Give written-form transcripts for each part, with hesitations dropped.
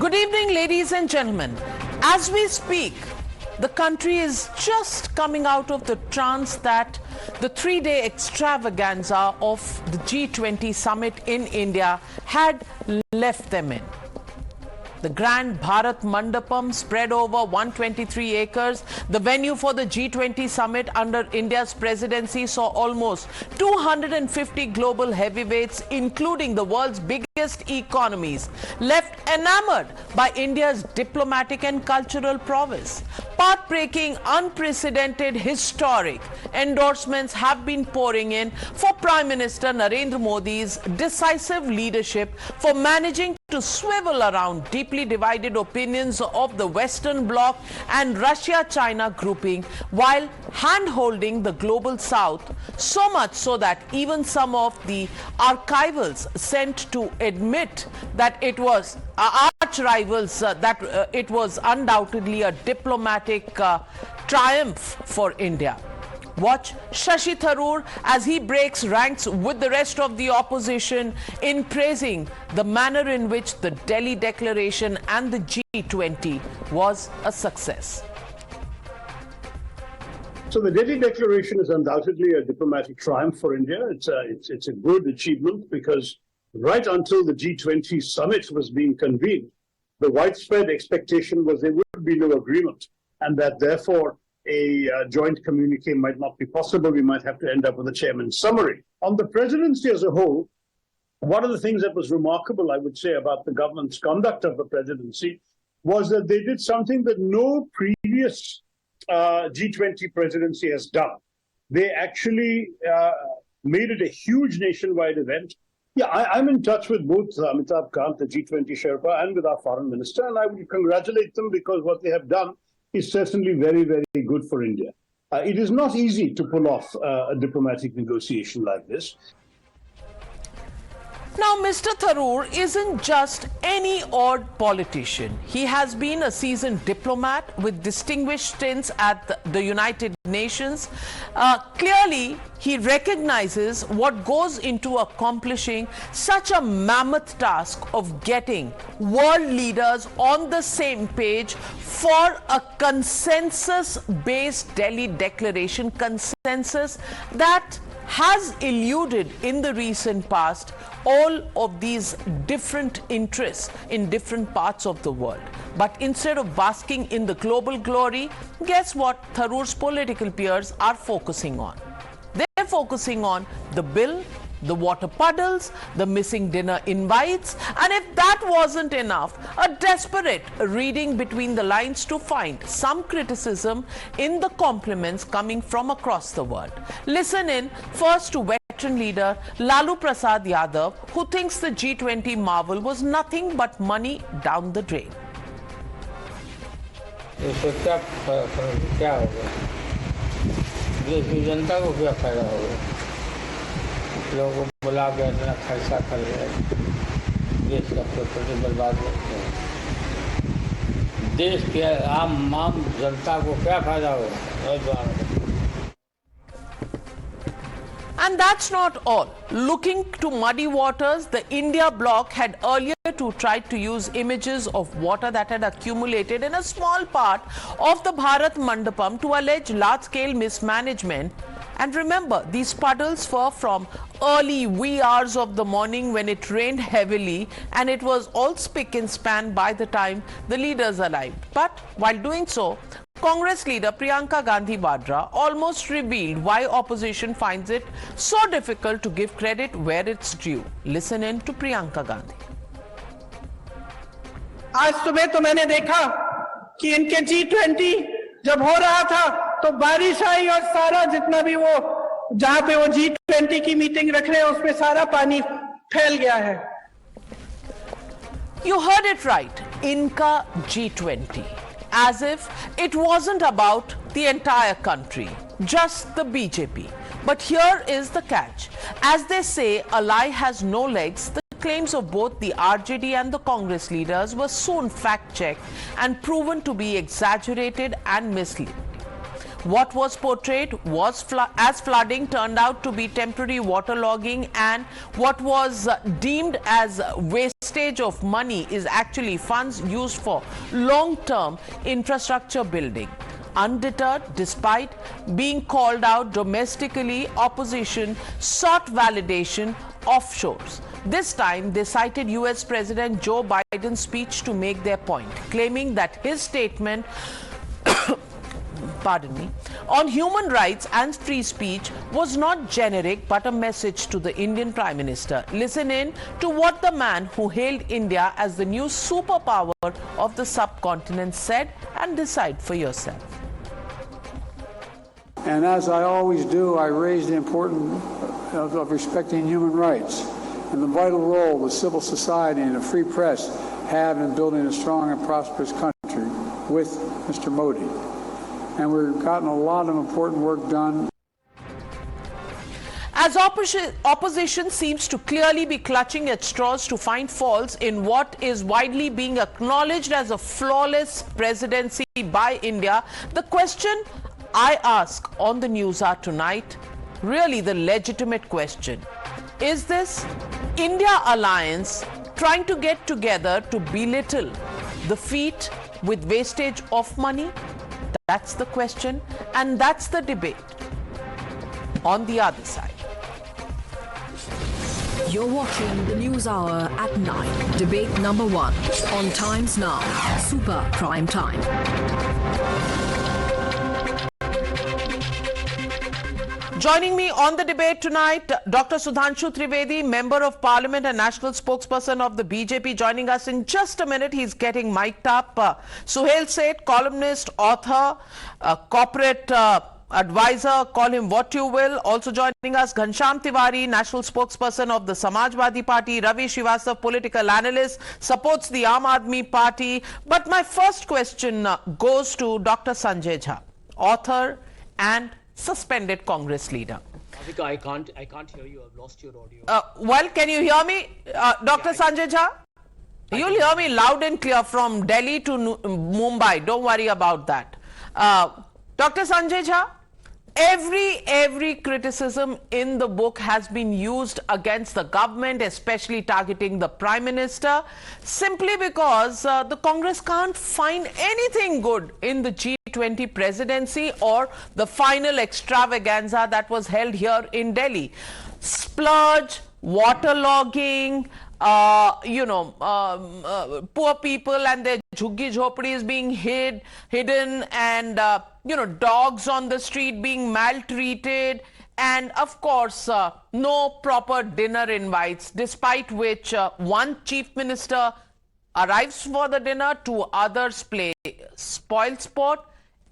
Good evening, ladies and gentlemen. As we speak, the country is just coming out of the trance that the three-day extravaganza of the G20 summit in India had left them in. The grand Bharat Mandapam spread over 123 acres. The venue for the G20 summit under India's presidency saw almost 250 global heavyweights, including the world's biggest economies, left enamored by India's diplomatic and cultural prowess. Path-breaking, unprecedented, historic endorsements have been pouring in for Prime Minister Narendra Modi's decisive leadership for managing to swivel around deeply divided opinions of the Western Bloc and Russia-China grouping while hand-holding the global South, so much so that even some of the archivals sent to admit that it was arch rivals, it was undoubtedly a diplomatic triumph for India. Watch Shashi Tharoor as he breaks ranks with the rest of the opposition in praising the manner in which the Delhi Declaration and the G20 was a success. So the Delhi Declaration is undoubtedly a diplomatic triumph for India. It's a good achievement because right until the G20 summit was being convened, the widespread expectation was there would be no agreement and that therefore a joint communique might not be possible. We might have to end up with a chairman's summary. On the presidency as a whole, one of the things that was remarkable, I would say, about the government's conduct of the presidency was that they did something that no previous G20 presidency has done. They actually made it a huge nationwide event. Yeah, I'm in touch with both Amitabh Kant, the G20 Sherpa, and with our foreign minister, and I would congratulate them because what they have done is certainly very, very good for India. It is not easy to pull off a diplomatic negotiation like this. Now, Mr. Tharoor isn't just any odd politician. He has been a seasoned diplomat with distinguished stints at the United Nations. Clearly, he recognizes what goes into accomplishing such a mammoth task of getting world leaders on the same page for a consensus-based Delhi Declaration, consensus that has eluded in the recent past all of these different interests in different parts of the world. But instead of basking in the global glory, guess what Tharoor's political peers are focusing on? They're focusing on the bill, the water puddles, the missing dinner invites, and if that wasn't enough, a desperate reading between the lines to find some criticism in the compliments coming from across the world. Listen in first to veteran leader Lalu Prasad Yadav, who thinks the G20 marvel was nothing but money down the drain. लोगों को बुला के इतना खर्चा कर रहे हैं, देश का प्रति बर्बाद करते हैं। देश के आम जनता को क्या फायदा होगा? And that's not all. Looking to muddy waters, the India bloc had earlier tried to use images of water that had accumulated in a small part of the Bharat Mandapam to allege large-scale mismanagement. And remember, these puddles were from early wee hours of the morning when it rained heavily and it was all spick and span by the time the leaders arrived. But while doing so, Congress leader Priyanka Gandhi almost revealed why opposition finds it so difficult to give credit where it's due. Listen in to Priyanka Gandhi. आज सुबह तो मैंने देखा कि इनके G20 जब हो रहा था तो बारिश आई और सारा जितना भी वो जहां पे वो G20 की मीटिंग रख रहे हैं उसमें सारा पानी फैल गया है. You heard it right, Inka G20. As if it wasn't about the entire country, just the BJP. But here is the catch. As they say, a lie has no legs. The claims of both the RJD and the Congress leaders were soon fact-checked and proven to be exaggerated and misleading. What was portrayed was as flooding turned out to be temporary waterlogging, and what was deemed as wastage of money is actually funds used for long-term infrastructure building. Undeterred, despite being called out domestically, opposition sought validation offshores. This time, they cited US President Joe Biden's speech to make their point, claiming that his statement on human rights and free speech was not generic but a message to the Indian Prime Minister. Listen in to what the man who hailed India as the new superpower of the subcontinent said and decide for yourself. And as I always do, I raise the importance of respecting human rights and the vital role that civil society and a free press have in building a strong and prosperous country with Mr. Modi. And we've gotten a lot of important work done. As opposition seems to clearly be clutching at straws to find faults in what is widely being acknowledged as a flawless presidency by India, the question I ask on the NewsHour tonight, really the legitimate question, is this India alliance trying to get together to belittle the feat with wastage of money? That's the question, and that's the debate on the other side. You're watching the NewsHour at 9. Debate number 1 on Times Now, Super Prime Time. Joining me on the debate tonight, Dr. Sudhanshu Trivedi, Member of Parliament and National Spokesperson of the BJP, joining us in just a minute. He's getting mic'd up. Suhel Seth, columnist, author, corporate advisor, call him what you will. Also joining us, Ghanshyam Tiwari, National Spokesperson of the Samajwadi Party. Ravi Srivastava, political analyst, supports the Aam Aadmi Party. But my first question goes to Dr. Sanjay Jha, author and suspended Congress leader. Navika, I can't hear you. I've lost your audio. Well, can you hear me, Dr. Sanjay Jha? You'll hear me loud and clear from Delhi to Mumbai. Don't worry about that. Dr. Sanjay Jha, every criticism in the book has been used against the government, especially targeting the Prime Minister, simply because the Congress can't find anything good in the G20 presidency or the final extravaganza that was held here in Delhi. Splurge, waterlogging, poor people and their jhuggi jhopdis being hidden, and dogs on the street being maltreated, and of course no proper dinner invites, despite which one chief minister arrives for the dinner, two others play spoil sport.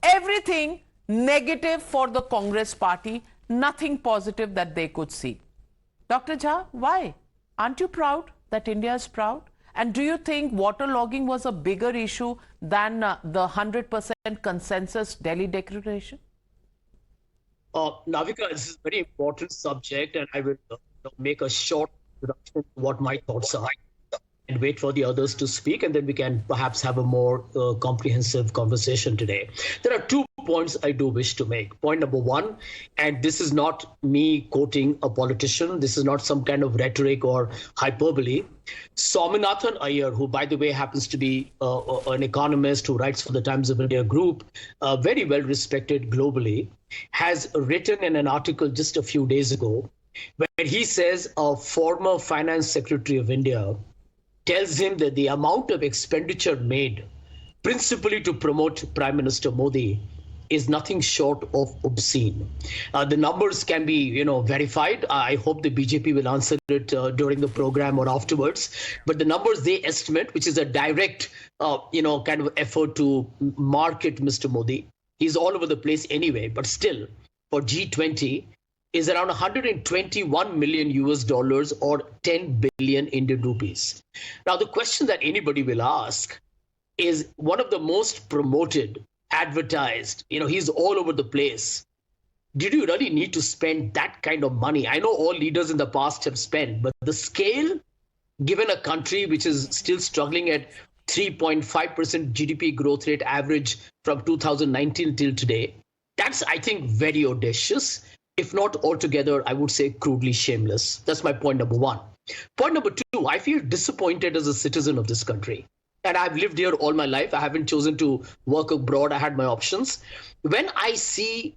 Everything negative for the Congress party, nothing positive that they could see. Dr. Jha, why? Aren't you proud that India is proud? And do you think waterlogging was a bigger issue than the 100% consensus Delhi declaration? Navika, this is a very important subject, and I will make a short introduction to what my thoughts are and wait for the others to speak, and then we can perhaps have a more comprehensive conversation today. There are 2 points I do wish to make. Point number 1, and this is not me quoting a politician, this is not some kind of rhetoric or hyperbole. Swaminathan Iyer, who by the way happens to be an economist who writes for the Times of India group, very well respected globally, has written in an article just a few days ago where he says a former finance secretary of India tells him that the amount of expenditure made principally to promote Prime Minister Modi is nothing short of obscene. The numbers can be, verified. I hope the BJP will answer it during the program or afterwards. But the numbers they estimate, which is a direct, kind of effort to market Mr. Modi, he's all over the place anyway. But still, for G20, is around 121 million US dollars or 10 billion Indian rupees. Now, the question that anybody will ask is one of the most promoted, advertised, he's all over the place. Did you really need to spend that kind of money? I know all leaders in the past have spent, but the scale, given a country which is still struggling at 3.5% GDP growth rate average from 2019 till today, That's, I think, very audacious, if not altogether, I would say, crudely shameless. That's my point number one. Point number two, I feel disappointed as a citizen of this country. And I've lived here all my life. I haven't chosen to work abroad. I had my options. When I see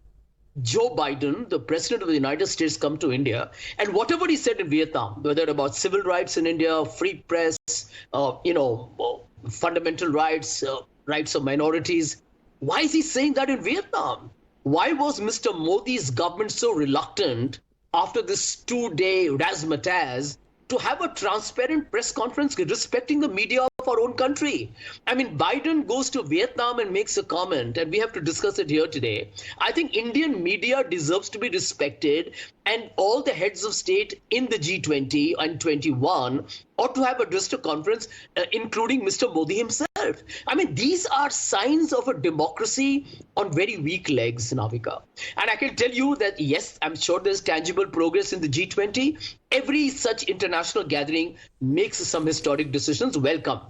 Joe Biden, the president of the United States, come to India, and whatever he said in Vietnam, whether about civil rights in India, free press, fundamental rights, rights of minorities, why is he saying that in Vietnam? Why was Mr. Modi's government so reluctant after this 2-day razzmatazz to have a transparent press conference respecting the media of our own country? I mean, Biden goes to Vietnam and makes a comment, and we have to discuss it here today. I think Indian media deserves to be respected, and all the heads of state in the G20 and 21 ought to have addressed a conference, including Mr. Modi himself. I mean, these are signs of a democracy on very weak legs, Navika. And I can tell you that, yes, I'm sure there's tangible progress in the G20. Every such international gathering makes some historic decisions. Welcome.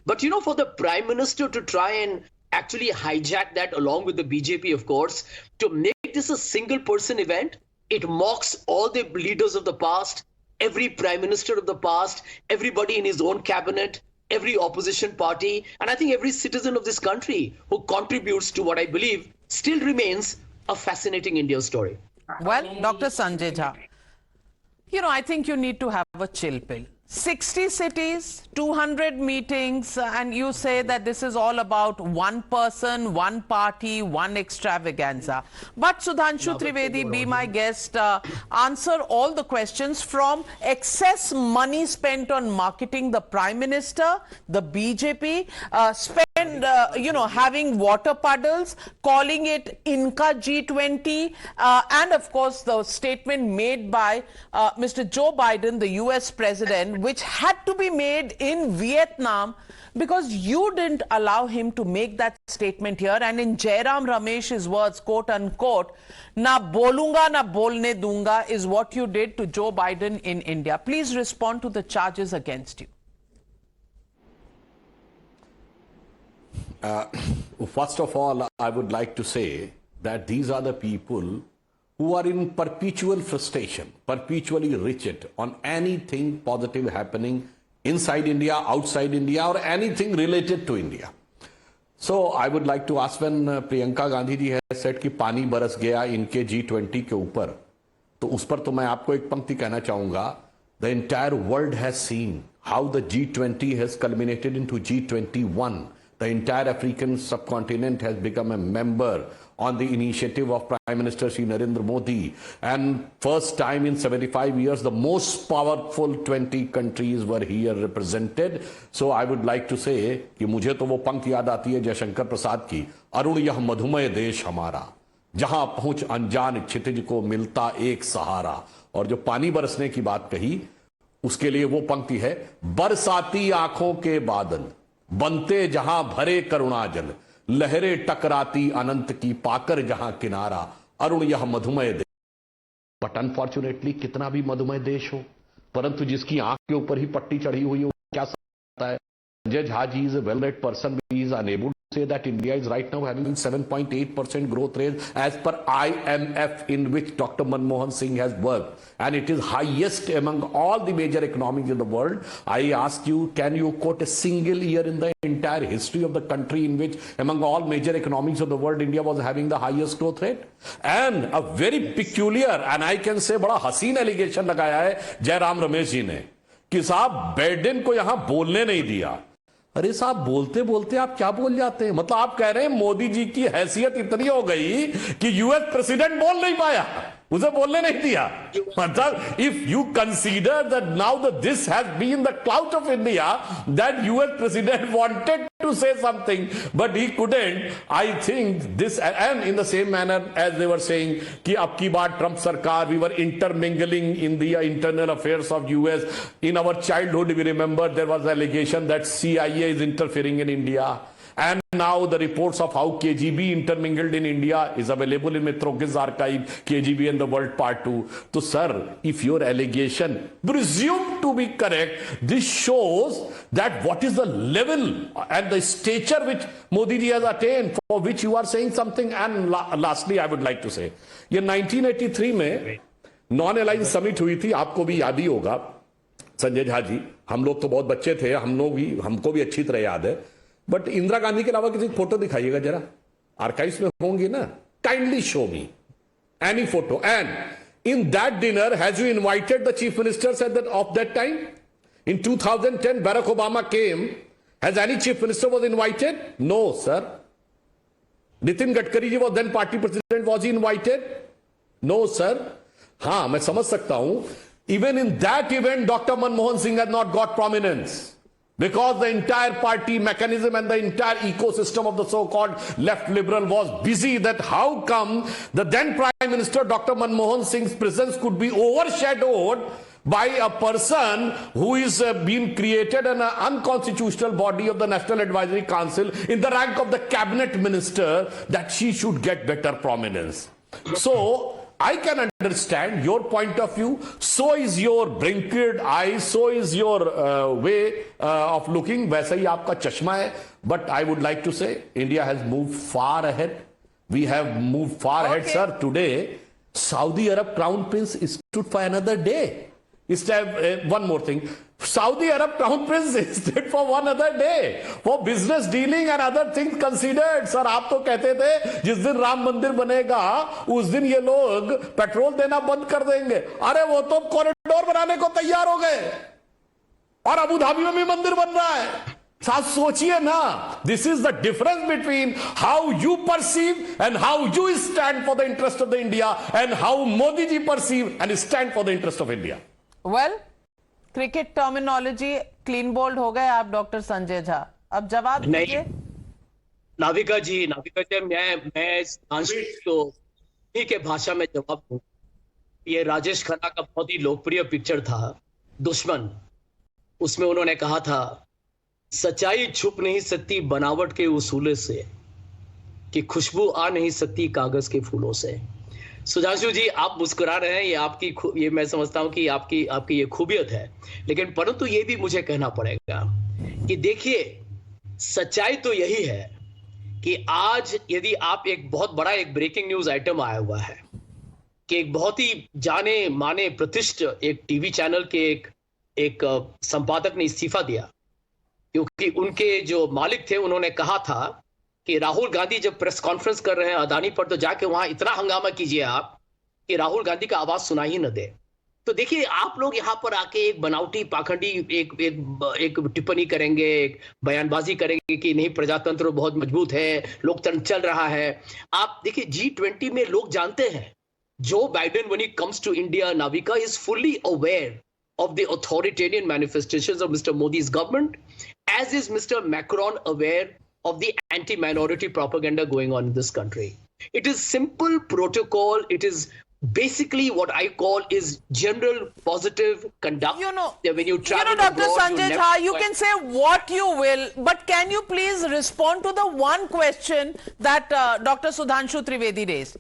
But, for the Prime Minister to try and actually hijack that along with the BJP, of course, to make this a single person event, it mocks all the leaders of the past, every Prime Minister of the past, everybody in his own cabinet, every opposition party, and I think every citizen of this country who contributes to what I believe still remains a fascinating India story. Well, Dr. Sanjay Jha, I think you need to have a chill pill. 60 cities, 200 meetings, and you say that this is all about one person, one party, one extravaganza. But Sudhanshu Trivedi, be my guest, answer all the questions from excess money spent on marketing the Prime Minister, the BJP, having water puddles, calling it Inka G20, and of course the statement made by Mr. Joe Biden, the US president, which had to be made in Vietnam because you didn't allow him to make that statement here. And in Jairam Ramesh's words, quote unquote, na bolunga na bolne dunga is what you did to Joe Biden in India. Please respond to the charges against you. First of all, I would like to say that these are the people who are in perpetual frustration, perpetually rigid on anything positive happening inside India, outside India, or anything related to India. So I would like to ask, when Priyanka Gandhi ji has said कि पानी बरस गया इनके G20 के ऊपर, तो उस पर तो मैं आपको एक पंक्ति कहना चाहूंगा. The entire world has seen how the G20 has culminated into G21. The entire African subcontinent has become a member on the initiative of Prime Minister Shri Narendra Modi. And first time in 75 years, the most powerful 20 countries were here represented. So I would like to say कि मुझे तो वो पंक्ति याद आती है जयशंकर प्रसाद की, अरुण यह मधुमय देश हमारा, जहां पहुंच अनजान क्षितिज को मिलता एक सहारा. और जो पानी बरसने की बात कही, उसके लिए वो पंक्ति है, बरसाती आंखों के बादल बनते जहां भरे करुणाजल, लहरें टकराती अनंत की पाकर जहां किनारा, अरुण यह मधुमय देश. बट अनफॉर्चुनेटली कितना भी मधुमय देश हो, परंतु जिसकी आंख के ऊपर ही पट्टी चढ़ी हुई हो, क्या सकता है. Sanjay Jha ji is a well-read person. He is unable to say that India is right now having 7.8% growth rate as per IMF, in which Dr. Manmohan Singh has worked, and it is highest among all the major economies in the world. I ask you, can you quote a single year in the entire history of the country in which among all major economies of the world India was having the highest growth rate? And a very peculiar, and I can say बड़ा हसीन allegation लगाया है जयराम रमेश जी ने कि साहब Biden को यहां बोलने नहीं दिया. अरे साहब, बोलते बोलते आप क्या बोल जाते हैं? मतलब आप कह रहे हैं मोदी जी की हैसियत इतनी हो गई कि यूएस प्रेसिडेंट बोल नहीं पाया, उसे बोलने नहीं दिया. मतलब if you consider that now that this has been the cloud of India, that US president wanted to say something but he couldn't, I think this, and in the same manner as they were saying कि अब की बार Trump सरकार, we were intermingling in the internal affairs of US. In our childhood we remember there was allegation that CIA is interfering in India, And now the reports of how KGB intermingled in India is available in Mitroki's archive, KGB and the World Part 2. So, sir, if your allegation presumed to be correct, this shows that what is the level and the stature which Modi ji has attained, for which you are saying something. And lastly, I would like to say, ये 1983 में non alliance summit हुई थी, आपको भी याद ही होगा संजय झा जी, हम लोग तो बहुत बच्चे थे, हमको भी अच्छी तरह याद है, बट इंदिरा गांधी के अलावा किसी फोटो दिखाइएगा जरा, आर्काइव्स में होंगी ना, kindly show me any photo. And in that dinner has you invited the chief ministers of that time? In 2010 Barack Obama came, has any chief minister was invited? No, sir. Nitin Gadkari ji was then party president, was he invited? No, sir. हाँ, मैं समझ सकता हूं, even in that event Dr. Manmohan Singh had not got prominence because the entire party mechanism and the entire ecosystem of the so-called left liberal was busy. That how come the then Prime Minister Dr. Manmohan Singh's presence could be overshadowed by a person who is being created in an unconstitutional body of the National Advisory Council in the rank of the cabinet minister, that she should get better prominence. So I can understand your point of view, so is your blinkered eye, so is your way of looking, वैसा ही आपका चश्मा है. But I would like to say, India has moved far ahead. We have moved far ahead, sir. Today, Saudi Arab Crown Prince stood for another day. One more thing. Saudi Arab Crown Prince stood for one other day for business dealing and other things considered. Sir, आप तो कहते थे जिस दिन राम मंदिर बनेगा उस दिन ये लोग पेट्रोल देना बंद कर देंगे. अरे वो तो कॉरिडोर बनाने को तैयार हो गए और अबू धाबी में भी मंदिर बन रहा है. साथ सोचिए ना, this is the difference between how you perceive and how you stand for the interest of the India and how Modi ji perceive and stand for the interest of India. Well, cricket terminology clean bowled हो गए आप doctor Sanjay Jha, अब जवाब दीजिए. नाविका जी मैं तो ठीक है भाषा में जवाब दूं. ये राजेश खन्ना का बहुत ही लोकप्रिय पिक्चर था दुश्मन, उसमें उन्होंने कहा था सच्चाई छुप नहीं सकती बनावट के उसूले से, कि खुशबू आ नहीं सकती कागज के फूलों से. सुधांशु जी, आप मुस्कुरा रहे हैं, ये मैं समझता हूं कि आपकी ये खूबियत है, लेकिन परंतु ये भी मुझे कहना पड़ेगा कि देखिए सच्चाई तो यही है कि आज यदि आप एक ब्रेकिंग न्यूज आइटम आया हुआ है कि एक बहुत ही जाने माने प्रतिष्ठित एक टीवी चैनल के एक संपादक ने इस्तीफा दिया क्योंकि उनके जो मालिक थे उन्होंने कहा था कि राहुल गांधी जब प्रेस कॉन्फ्रेंस कर रहे हैं अदानी पर तो जाके वहां इतना हंगामा कीजिए आप कि राहुल गांधी का आवाज सुना ही न दे. तो देखिए आप लोग यहां पर आके एक बनावटी पाखंडी एक टिप्पणी करेंगे, एक बयानबाजी करेंगे कि नहीं प्रजातंत्र बहुत मजबूत है, लोकतंत्र चल रहा है. आप देखिए G20 में लोग जानते हैं Joe Biden when it comes to India, Navika is fully aware of the authoritarian manifestations of Mr. Modi's government, as is Mr. Macron aware of the anti-minority propaganda going on in this country. It is simple protocol. It is basically what I call is general positive conduct. When you travel Dr. abroad, Sanjay Jha, you can say what you will, but can you please respond to the one question that Dr. Sudhanshu Trivedi raised?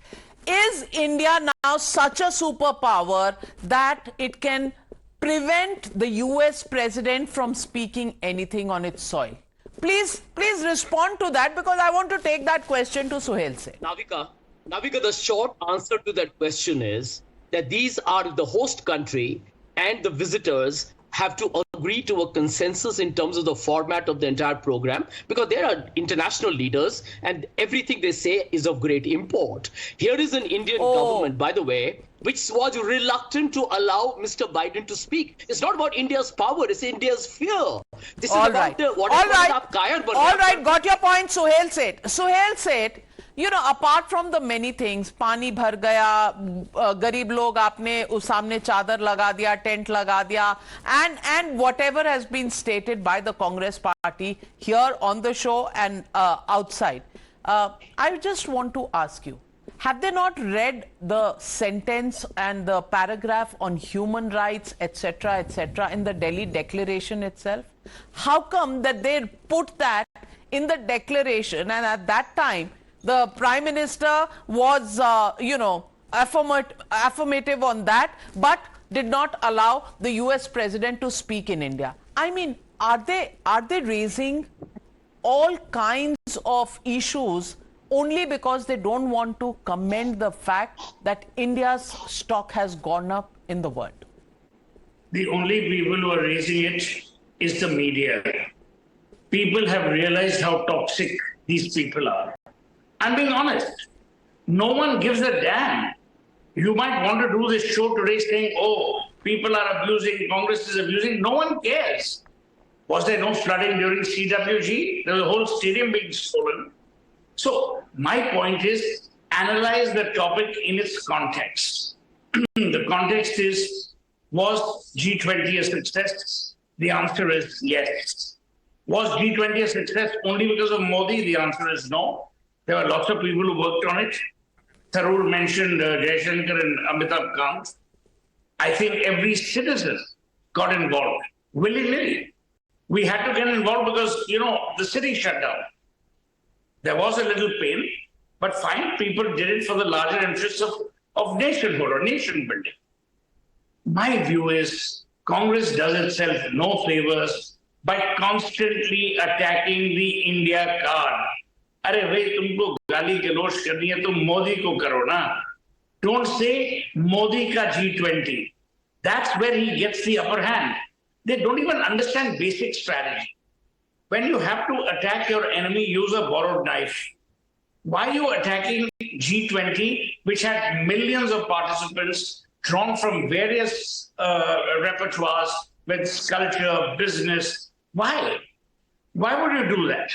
Is India now such a superpower that it can prevent the US president from speaking anything on its soil? Please respond to that, because I want to take that question to Suhel Seth. Navika, the short answer to that question is that these are the host country and the visitors have to agree to a consensus in terms of the format of the entire program, because they are international leaders and everything they say is of great import. Here is an Indian government, by the way, which was reluctant to allow Mr. Biden to speak. It's not about India's power, it's India's fear. This is about All right, got your point, Suhel Seth. Suhel Seth, apart from the many things, पानी भर गया, गरीब लोग आपने उस सामने चादर लगा दिया, टेंट लगा दिया, and whatever has been stated by the Congress party here on the show and outside. I just want to ask you, have they not read the sentence and the paragraph on human rights, etc., in the Delhi Declaration itself? How come that they put that in the declaration, and at that time, the Prime Minister was, affirmative on that, but did not allow the US President to speak in India. I mean, are they raising all kinds of issues only because they don't want to commend the fact that India's stock has gone up in the world? The only people who are raising it is the media. People have realized how toxic these people are. I'm being honest. No one gives a damn. You might want to do this show today saying, oh, people are abusing, Congress is abusing. No one cares. Was there no flooding during CWG? There was a whole stadium being stolen. So my point is, analyze the topic in its context. The context is, was G20 a success? The answer is yes. Was G20 a success only because of Modi? The answer is no. There were lots of people who worked on it. Tharoor mentioned Jaishankar and Amitabh Kant. I think every citizen got involved, willy-nilly. We had to get involved because, the city shut down. There was a little pain, but fine, people did it for the larger interests of nationhood or nation building. My view is Congress does itself no favors by constantly attacking the India card. Arey bhai, tumko gali galosh karni hai, tum Modi ko karo na. Don't say Modi ka G20. That's where he gets the upper hand. They don't even understand basic strategy. When you have to attack your enemy, use a borrowed knife. Why are you attacking G20, which had millions of participants drawn from various repertoires with culture, business? Why? Why would you do that?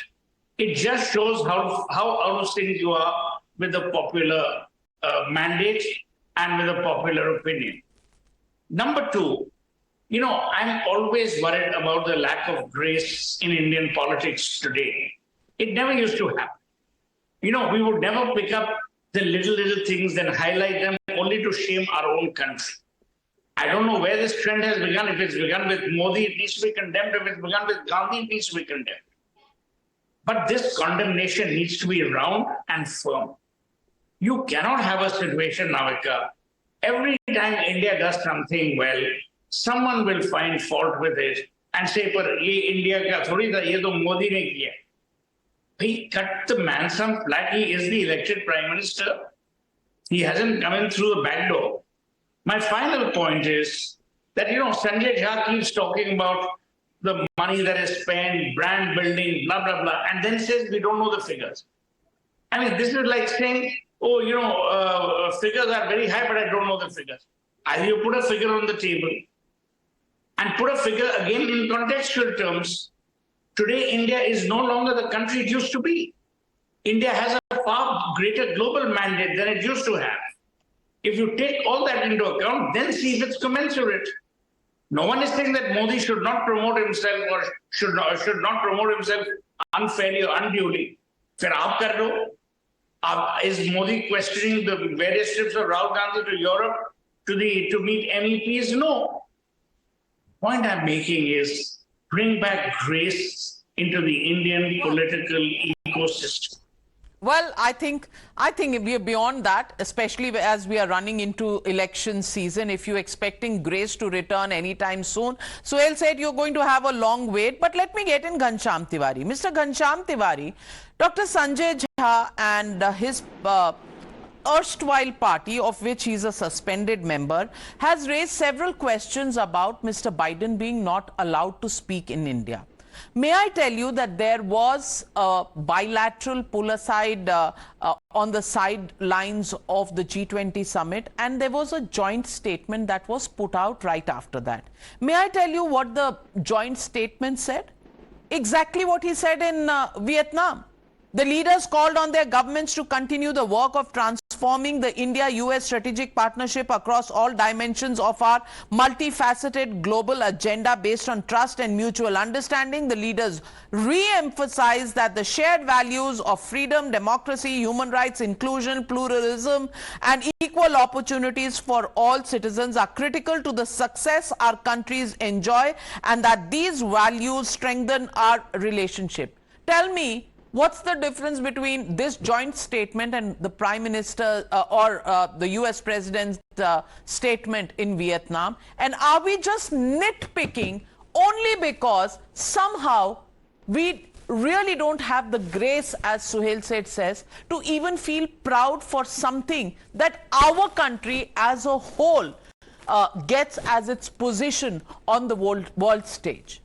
It just shows how out of sync you are with the popular mandate and with the popular opinion. Number two, I'm always worried about the lack of grace in Indian politics today. It never used to happen. We would never pick up the little things and highlight them only to shame our own country. I don't know where this trend has begun. If it's begun with Modi, it needs to be condemned. If it's begun with Gandhi, it needs to be condemned. But this condemnation needs to be round and firm. You cannot have a situation, Navika. Every time India does something well, someone will find fault with it and say, "Par ye India ka thodi tha, ye to Modi ne kiya." He cut the man some slack. He is the elected Prime Minister. He hasn't come in through the back door. My final point is that, Sanjay Jha keeps talking about the money that is spent, brand building, blah, blah, blah, and then says we don't know the figures. I mean, this is like saying, figures are very high, but I don't know the figures. Either you put a figure on the table and put a figure again in contextual terms. Today, India is no longer the country it used to be. India has a far greater global mandate than it used to have. If you take all that into account, then see if it's commensurate. No one is saying that Modi should not promote himself or should not promote himself unfairly or unduly. Fir aap kar lo. Is Modi questioning the various trips of Rahul Gandhi to Europe to meet MEPs? No. Point I'm making is bring back grace into the Indian political ecosystem. Well, I think we are beyond that, especially as we are running into election season. If you're expecting grace to return anytime soon, Suhel said you're going to have a long wait. But let me get in Ghanshyam Tiwari. Mr. Ghanshyam Tiwari, Dr. Sanjay Jha and his erstwhile party, of which he's a suspended member, has raised several questions about Mr. Biden being not allowed to speak in India. May I tell you that there was a bilateral pull aside on the sidelines of the G20 summit, and there was a joint statement that was put out right after that. May I tell you what the joint statement said? Exactly what he said in Vietnam. The leaders called on their governments to continue the work of transforming the India-US strategic partnership across all dimensions of our multifaceted global agenda based on trust and mutual understanding. The leaders re-emphasized that the shared values of freedom, democracy, human rights, inclusion, pluralism, and equal opportunities for all citizens are critical to the success our countries enjoy, and that these values strengthen our relationship. tell me, what's the difference between this joint statement and the Prime Minister or the US President's statement in Vietnam? And are we just nitpicking only because somehow we really don't have the grace, as Suhel Seth says, to even feel proud for something that our country as a whole gets as its position on the world stage?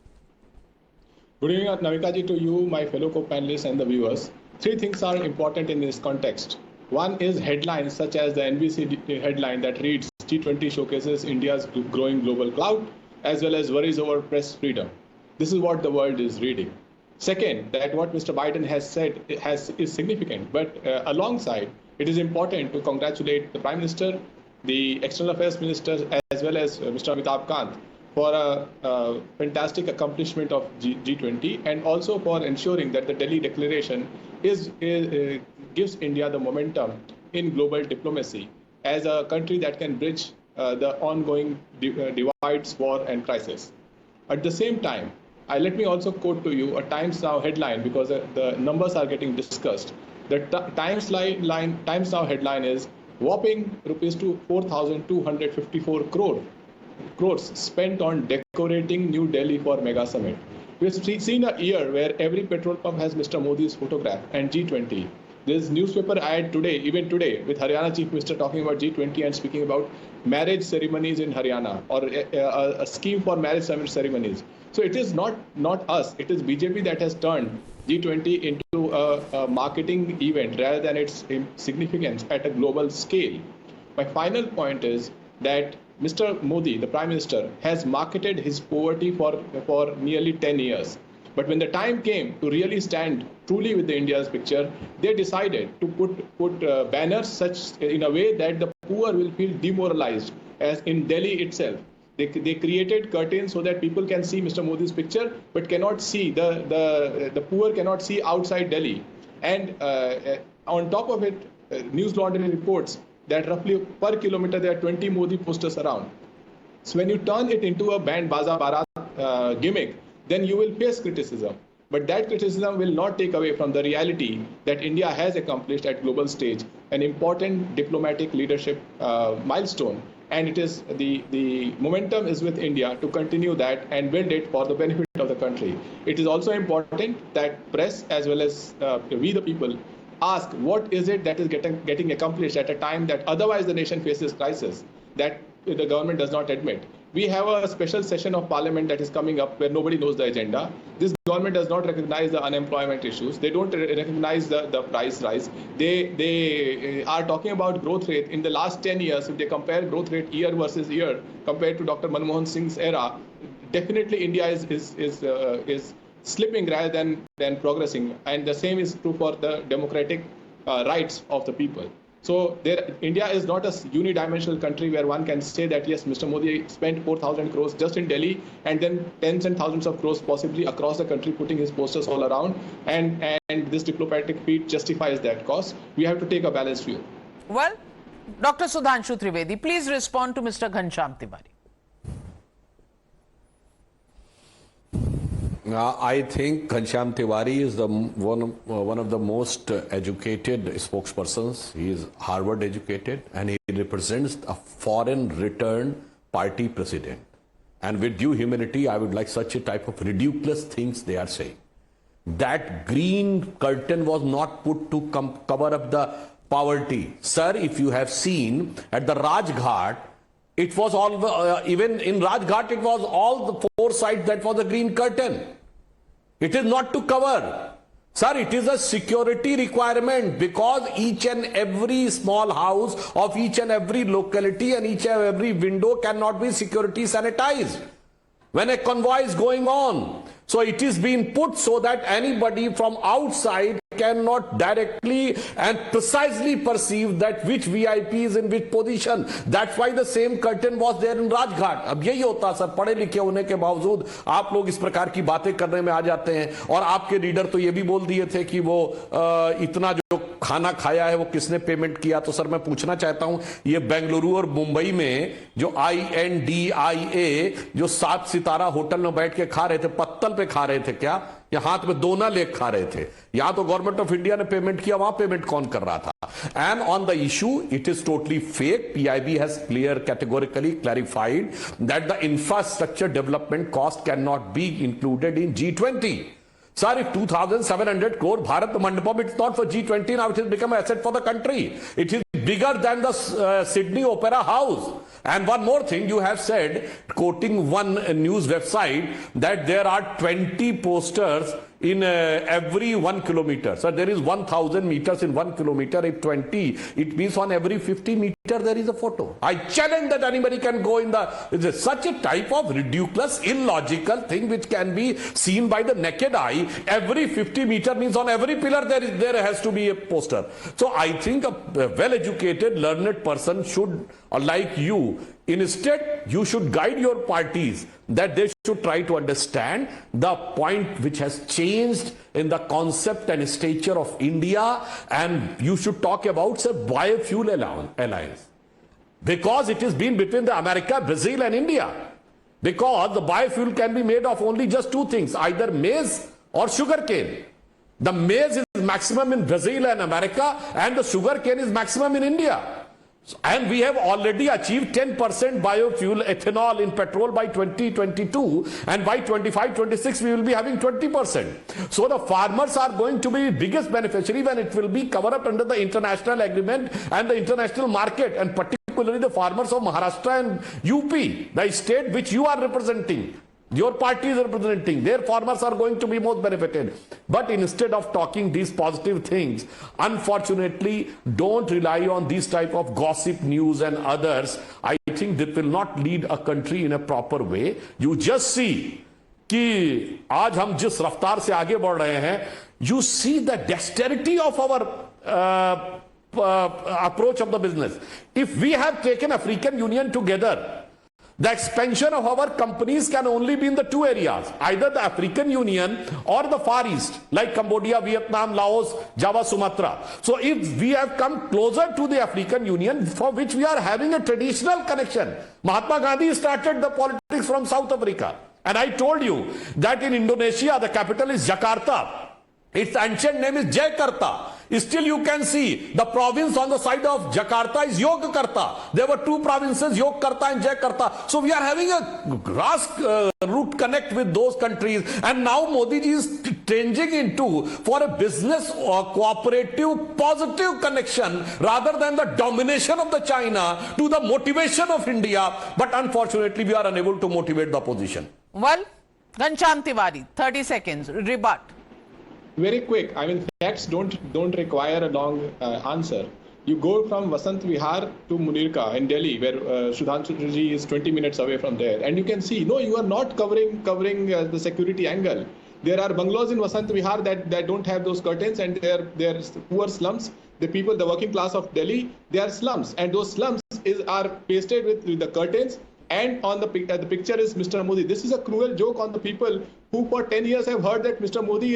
Good evening, Navika ji, to you, my fellow co-panelists and the viewers. Three things are important in this context. One is headlines such as the NBC headline that reads, G20 showcases India's growing global clout, as well as worries over press freedom. This is what the world is reading. Second, that what Mr. Biden has said is significant, but alongside, it is important to congratulate the Prime Minister, the External Affairs Minister, as well as Mr. Amitabh Kant for a fantastic accomplishment of G20, and also for ensuring that the Delhi Declaration gives India the momentum in global diplomacy as a country that can bridge the ongoing divides, war, and crisis. At the same time, let me also quote to you a Times Now headline, because the numbers are getting discussed. The Times Now headline is whopping rupees to 4,254 crores spent on decorating New Delhi for mega summit. We've seen a year where every petrol pump has Mr. Modi's photograph and G20. There's newspaper ad today, even today, with Haryana Chief Minister talking about G20 and speaking about marriage ceremonies in Haryana, or a scheme for marriage ceremonies. So it is not us, it is BJP that has turned G20 into a marketing event rather than its significance at a global scale. My final point is that Mr. Modi, the Prime Minister, has marketed his poverty for nearly 10 years. But when the time came to really stand truly with the India's picture, they decided to put banners such in a way that the poor will feel demoralized, as in Delhi itself. They created curtains so that people can see Mr. Modi's picture, but cannot see, the poor cannot see outside Delhi. And on top of it, News Laundry reports that roughly per kilometer there are 20 Modi posters around. So when you turn it into a band baza barat gimmick, then you will face criticism. But that criticism will not take away from the reality that India has accomplished at global stage an important diplomatic leadership milestone. And it is the momentum is with India to continue that and build it for the benefit of the country. It is also important that press as well as we the people ask what is it that is getting accomplished at a time that otherwise the nation faces crisis that the government does not admit. We have a special session of parliament that is coming up where nobody knows the agenda. This government does not recognize the unemployment issues. They don't recognize the price rise. They are talking about growth rate. In the last 10 years, if they compare growth rate year versus year compared to Dr. Manmohan Singh's era, definitely India is slipping rather than progressing. And the same is true for the democratic rights of the people. So India is not a unidimensional country where one can say that, yes, Mr. Modi spent 4,000 crores just in Delhi and then tens and thousands of crores possibly across the country putting his posters all around. And this diplomatic feat justifies that cost. We have to take a balanced view. Well, Dr. Sudhanshu Trivedi, please respond to Mr. Ghanshyam Tiwari. I think Ghanshyam Tiwari is one of the most educated spokespersons. He is Harvard educated and he represents a foreign returned party president. And with due humility, I would like such a type of ridiculous things they are saying. That green curtain was not put to cover up the poverty. Sir, if you have seen at the Rajghat, it was all, even in Rajghat, it was all the four sides that was a green curtain. It is not to cover. Sir, it is a security requirement because each and every small house of each and every locality and each and every window cannot be security sanitized when a convoy is going on. So it is being put so that anybody from outside cannot directly and precisely perceive that which VIP is in which position. That's why the same curtain was there in Rajghat. अब यही होता sir, पढ़े लिखे होने के बावजूद आप लोग इस प्रकार की बातें करने में आ जाते हैं। और आपके लीडर तो ये भी बोल दिए थे कि वो इतना जो खाना खाया है वो किसने पेमेंट किया। तो सर मैं पूछना चाहता हूं, ये बेंगलुरु और मुंबई में जो INDIA जो 7 सितारा होटल में बैठ के खा रहे थे, पत्तल पे खा रहे थे क्या? या हाथ में दोना लेके खा रहे थे? यहां तो गवर्नमेंट ऑफ इंडिया ने पेमेंट किया, वहां पेमेंट कौन कर रहा था? And on the issue, it is totally fake. PIB has categorically clarified that the infrastructure development cost cannot be included in G20. Sir, if 2,700 crore Bharat Mandapam, it's not for G20 now, it has become an asset for the country. It is bigger than the Sydney Opera House. And one more thing, you have said, quoting one news website, that there are 20 posters in every 1 kilometer. So there is 1,000 meters in 1 kilometer. If 20, it means on every 50 meter there is a photo. I challenge that anybody can go in the, such a type of ridiculous, illogical thing which can be seen by the naked eye. Every 50 meter means on every pillar there has to be a poster. So I think a well-educated, learned person should, like you, instead you should guide your parties that they should try to understand the point which has changed in the concept and stature of India, and you should talk about the biofuel alliance, because it has been between the America, Brazil and India, because the biofuel can be made of only just two things, either maize or sugarcane. The maize is maximum in Brazil and America, and the sugarcane is maximum in India. And we have already achieved 10% biofuel ethanol in petrol by 2022, and by 25-26 we will be having 20%. So the farmers are going to be biggest beneficiary when it will be covered up under the international agreement and the international market, and particularly the farmers of Maharashtra and UP, the state which you are representing. Your party is representing, their farmers are going to be most benefited. But instead of talking these positive things, unfortunately, don't rely on these type of gossip news and others. I think that will not lead a country in a proper way. You just see कि आज हम जिस रफ्तार से आगे बढ़ रहे हैं, you see the dexterity of our approach of the business. If we have taken African Union together, the expansion of our companies can only be in the two areas, either the African Union or the Far East, like Cambodia, Vietnam, Laos, Java, Sumatra. So if we have come closer to the African Union, for which we are having a traditional connection. Mahatma Gandhi started the politics from South Africa. And I told you that in Indonesia, the capital is Jakarta. Its ancient name is Jakarta. Still you can see the province on the side of Jakarta is Yogyakarta. There were two provinces, Yogyakarta and Jakarta. So we are having a grassroots connect with those countries. And now Modi ji is changing into for a business or cooperative positive connection rather than the domination of the China to the motivation of India. But unfortunately we are unable to motivate the opposition. Well, Ghanshyam Tiwari, 30 seconds, rebut. Very quick. I mean, facts don't require a long answer. You go from Vasant Vihar to Munirka in Delhi, where Sudhanshu Trivedi is 20 minutes away from there, and you can see, no, you are not covering the security angle. There are bungalows in Vasant Vihar that don't have those curtains, and they're poor slums. The people, the working class of Delhi, they are slums, and those slums are pasted with the curtains. And on the picture is Mr. Modi. This is a cruel joke on the people who for 10 years have heard that Mr. Modi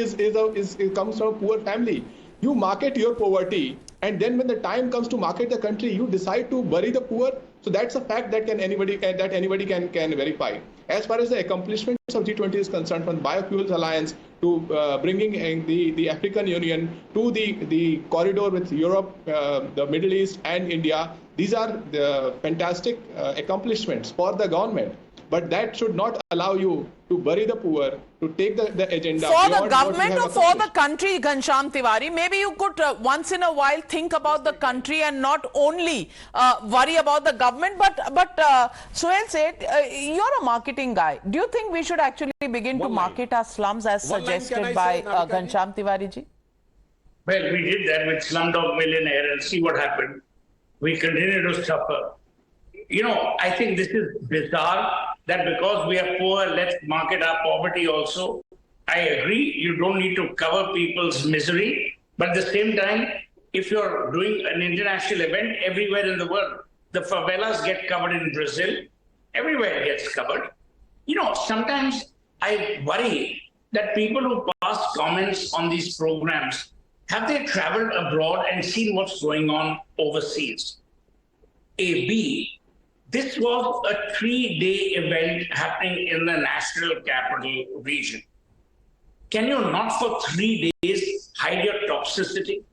comes from a poor family. You market your poverty, and then when the time comes to market the country, you decide to bury the poor. So that's a fact that anybody can verify. As far as the accomplishments of G20 is concerned, from Biofuels Alliance to bringing the African Union to the corridor with Europe, the Middle East and India, these are the fantastic accomplishments for the government. But that should not allow you to bury the poor, to take the agenda. For the government or for the country, Ghanshyam Tiwari, maybe you could once in a while think about the country and not only worry about the government. But Suhel Seth, you're a marketing guy. Do you think we should actually begin to market our slums as suggested by Ghanshyam Tiwari ji? Well, we did that with Slumdog Millionaire and see what happened. We continue to suffer. You know, I think this is bizarre that because we are poor, let's market our poverty also. I agree, you don't need to cover people's misery. But at the same time, if you're doing an international event everywhere in the world, the favelas get covered in Brazil, everywhere it gets covered. You know, sometimes I worry that people who pass comments on these programs, have they traveled abroad and seen what's going on overseas? B, this was a 3-day event happening in the national capital region. Can you not for 3 days hide your toxicity?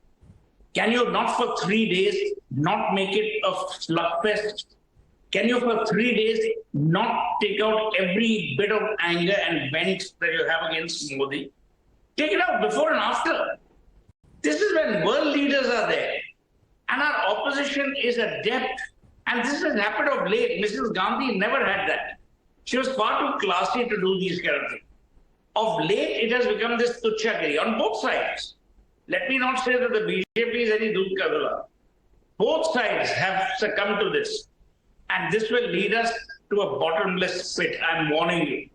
Can you not for 3 days not make it a slugfest? Can you for 3 days not take out every bit of anger and vent that you have against Modi? Take it out before and after. This is when world leaders are there. And our opposition is adept. And this has happened of late. Mrs. Gandhi never had that. She was far too classy to do these kind of things. Of late, it has become this tuchakari on both sides. Let me not say that the BJP is any doodh ka dula. Both sides have succumbed to this. And this will lead us to a bottomless pit. I'm warning you.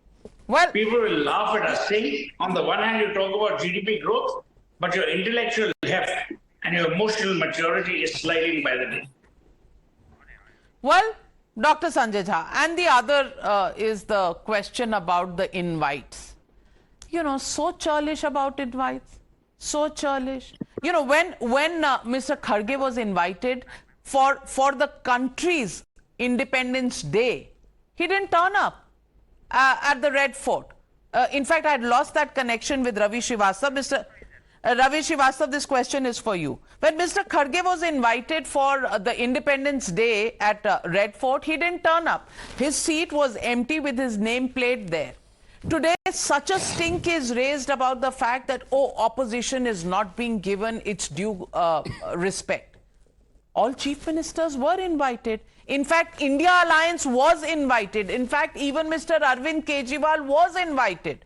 Well, people will laugh at us saying, on the one hand, you talk about GDP growth, but your intellectual heft and your emotional maturity is sliding by the day. well, Dr. Sanjay Jha, and the other is the question about the invites. You know, so churlish about invites. So churlish. You know, when Mr. Kharge was invited for the country's Independence Day, he didn't turn up at the Red Fort. In fact, I had lost that connection with Ravi Srivastava. Mr. Ravi Srivastava, this question is for you. When Mr. Kharge was invited for the Independence Day at Red Fort, he didn't turn up. His seat was empty with his nameplate there. Today, such a stink is raised about the fact that, oh, opposition is not being given its due respect. All chief ministers were invited. In fact, India Alliance was invited. In fact, even Mr. Arvind Kejriwal was invited.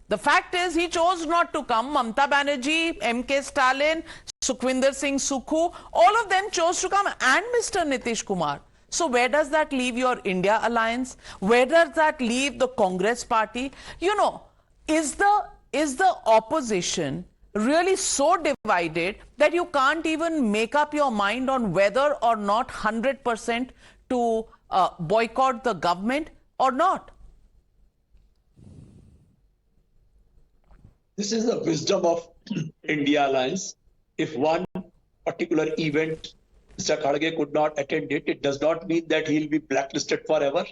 The fact is, he chose not to come. Mamata Banerjee, M.K. Stalin, Sukhwinder Singh Sukhu, all of them chose to come, and Mr. Nitish Kumar. So where does that leave your India Alliance? Where does that leave the Congress party? You know, is the opposition really so divided that you can't even make up your mind on whether or not 100% to boycott the government or not? This is the wisdom of India Alliance. If one particular event, Mr. Kharge could not attend it, it does not mean that he'll be blacklisted forever.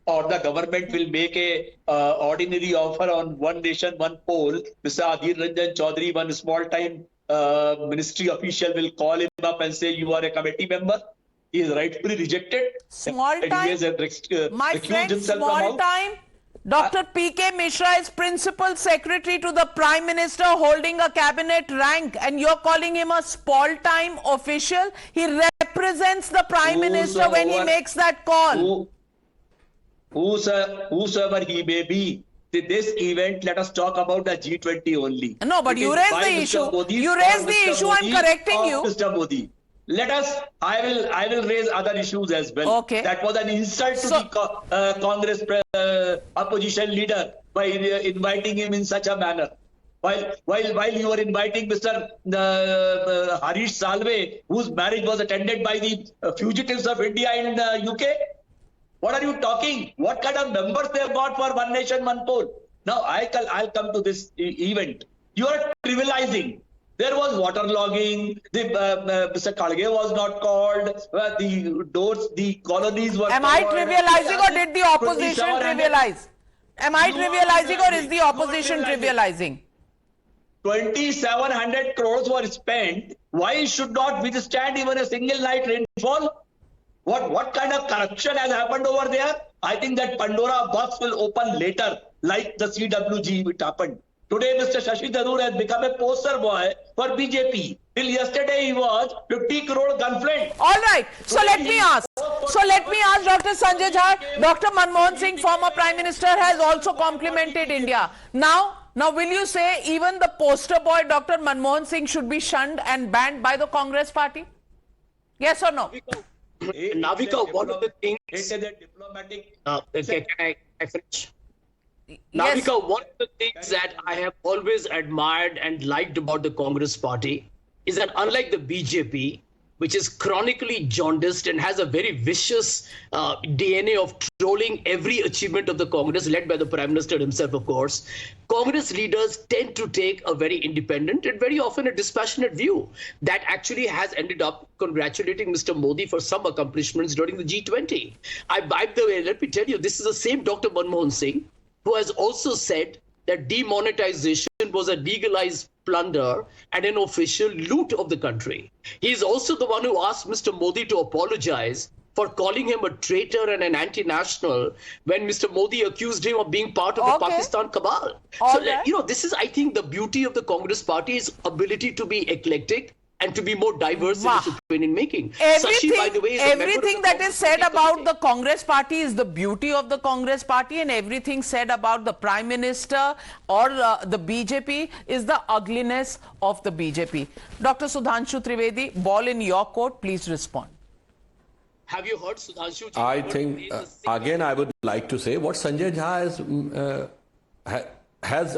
Or the government will make a ordinary offer on one nation, one poll. Mr. Adhir Ranjan Chaudhary, one small-time ministry official, will call him up and say, you are a committee member. He is rightfully rejected. Small time? My friend, small time? Dr. P.K. Mishra is Principal Secretary to the Prime Minister holding a cabinet rank, and you're calling him a small-time official? He represents the Prime Minister when he makes that call. Whosoever he may be, this event, let us talk about the G20 only. No, but you raised the issue. You raised the issue, I'm correcting you. Mr. Modi. Let us, I will raise other issues as well. Okay. That was an insult to the Congress opposition leader by inviting him in such a manner. While you were inviting Mr. Harish Salve, whose marriage was attended by the fugitives of India in UK. What are you talking? What kind of numbers they have got for one nation, one poll? Now I'll come to this event. You are trivializing. There was waterlogging. Mr. Kharge was not called. The colonies were. Am I trivializing, or did the opposition trivialize? Am I trivializing, or is the opposition trivializing? 2,700 crores were spent. Why should not withstand even a single night rainfall? What kind of corruption has happened over there? I think that Pandora box will open later, like the CWG it happened. Today, Mr. Shashi Tharoor has become a poster boy for BJP. Till yesterday, he was 50 crore gunflint. All right. So let me ask. Dr. Sanjay Jha. Dr. Manmohan Singh, former Prime Minister, has also complimented India. Now, will you say even the poster boy, Dr. Manmohan Singh, should be shunned and banned by the Congress party? Yes or no? Navika, one of the things. Can I finish? Yes. Navika, one of the things that I have always admired and liked about the Congress party is that unlike the BJP, which is chronically jaundiced and has a very vicious DNA of trolling every achievement of the Congress, led by the Prime Minister himself, of course, Congress leaders tend to take a very independent and very often a dispassionate view that actually has ended up congratulating Mr. Modi for some accomplishments during the G20. By the way, let me tell you, this is the same Dr. Manmohan Singh who has also said that demonetization was a legalized plunder and an official loot of the country. He is also the one who asked Mr. Modi to apologize for calling him a traitor and an anti-national when Mr. Modi accused him of being part of the Pakistan cabal. This is, I think, the beauty of the Congress Party's ability to be eclectic and to be more diverse in its opinion making. Everything, Sashi, by the way, is everything that is said about the Congress Party is the beauty of the Congress Party, and everything said about the Prime Minister or the BJP is the ugliness of the BJP. Dr. Sudhanshu Trivedi, ball in your court. Please respond. Have you heard Sudhanshu? I think, again, I would like to say what Sanjay Jha has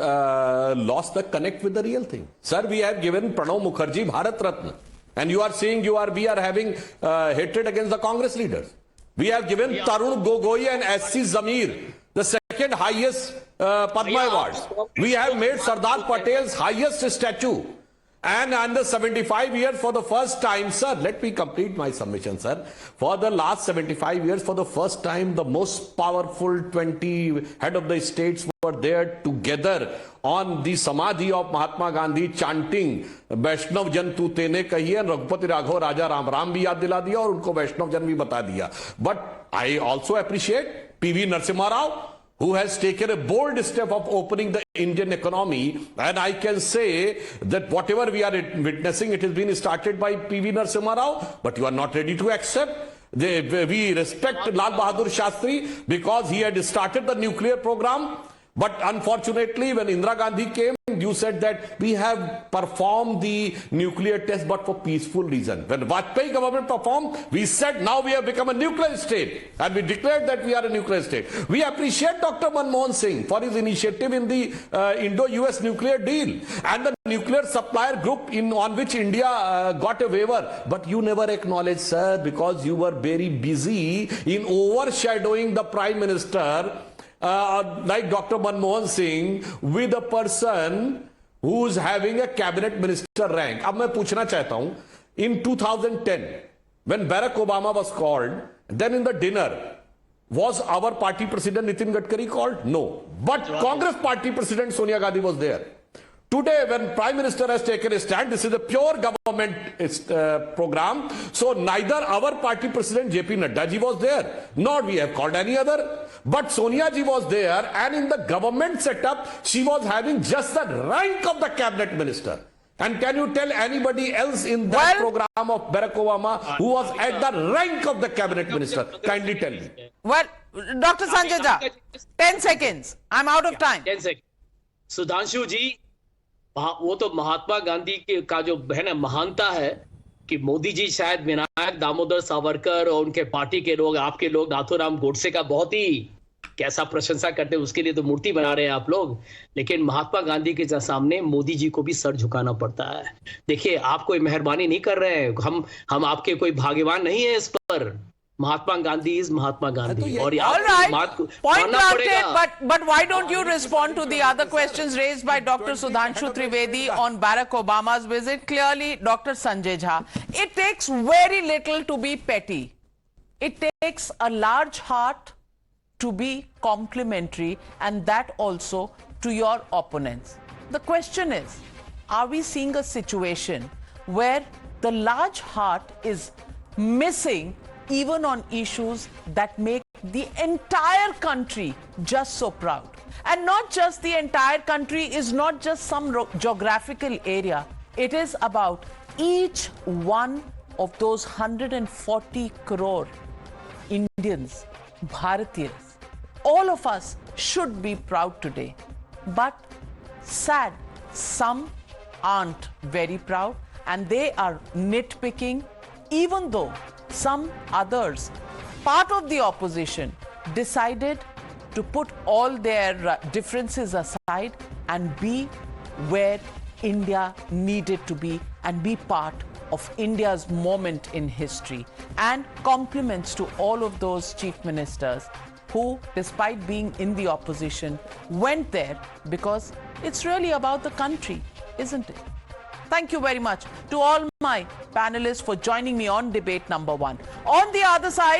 lost the connect with the real thing. Sir, we have given Pranav Mukherjee Bharat Ratna. And you are saying we are having hatred against the Congress leaders. We have given Tarun Gogoi and S.C. Zamir the second highest Padma Awards. We have made Sardar Patel's highest statue. And under 75 years for the first time, sir, let me complete my submission, sir. For the last 75 years, for the first time, the most powerful 20 head of the states were there together on the Samadhi of Mahatma Gandhi, chanting Vaishnav Jan tu tene kahiye, Raghupati Raghav Raja Ram Ram bhi yaad dila diya aur unko Vaishnav Jan bhi bata diya. But I also appreciate P.V. Narasimha Rao, who has taken a bold step of opening the Indian economy. And I can say that whatever we are witnessing, it has been started by P.V. Narasimha Rao, but you are not ready to accept. We respect Lal Bahadur Shastri because he had started the nuclear program. But unfortunately, when Indira Gandhi came, you said that we have performed the nuclear test, but for peaceful reason. When Vajpayee government performed, we said now we have become a nuclear state, and we declared that we are a nuclear state. We appreciate Dr. Manmohan Singh for his initiative in the Indo-US nuclear deal and the nuclear supplier group on which India got a waiver. But you never acknowledged, sir, because you were very busy in overshadowing the Prime Minister like Dr. Manmohan Singh with a person who's having a cabinet minister rank. अब मैं पूछना चाहता हूं, in 2010, when Barack Obama was called, then in the dinner, was our party president Nitin Gadkari called? No. But Congress party president Sonia Gandhi was there. Today, when Prime Minister has taken a stand, this is a pure government program. So neither our party president JP Nadda ji was there, nor we have called any other. But Sonia ji was there, and in the government setup, she was having just the rank of the cabinet minister. And can you tell anybody else in that program of Barack Obama who was at the rank of the cabinet minister? Kindly tell me. Well, Dr. Sanjay Jha, 10 seconds. I'm out of time. 10 seconds. Sudhanshu ji, वो तो महात्मा गांधी का जो है ना महानता है कि मोदी जी शायद विनायक दामोदर सावरकर और उनके पार्टी के लोग, आपके लोग नाथूराम गोडसे का बहुत ही कैसा प्रशंसा करते हैं, उसके लिए तो मूर्ति बना रहे हैं आप लोग। लेकिन महात्मा गांधी के सामने मोदी जी को भी सर झुकाना पड़ता है। देखिए, आप कोई मेहरबानी नहीं कर रहे हैं, हम आपके कोई भाग्यवान नहीं है इस पर। Mahatma Gandhi is Mahatma Gandhi. All right, point noted, but why don't you respond to the other questions raised by Dr. Sudhanshu Trivedi on Barack Obama's visit? Clearly, Dr. Sanjay Jha, it takes very little to be petty. It takes a large heart to be complimentary, and that also to your opponents. The question is, are we seeing a situation where the large heart is missing even on issues that make the entire country just so proud? And not just the entire country is not just some geographical area. It is about each one of those 140 crore Indians, Bharatiyas. All of us should be proud today. But sad, some aren't very proud, and they are nitpicking, even though some others, part of the opposition, decided to put all their differences aside and be where India needed to be and be part of India's moment in history. And compliments to all of those chief ministers who, despite being in the opposition, went there because it's really about the country, isn't it? Thank you very much to all my panelists for joining me on debate number 1. On the other side,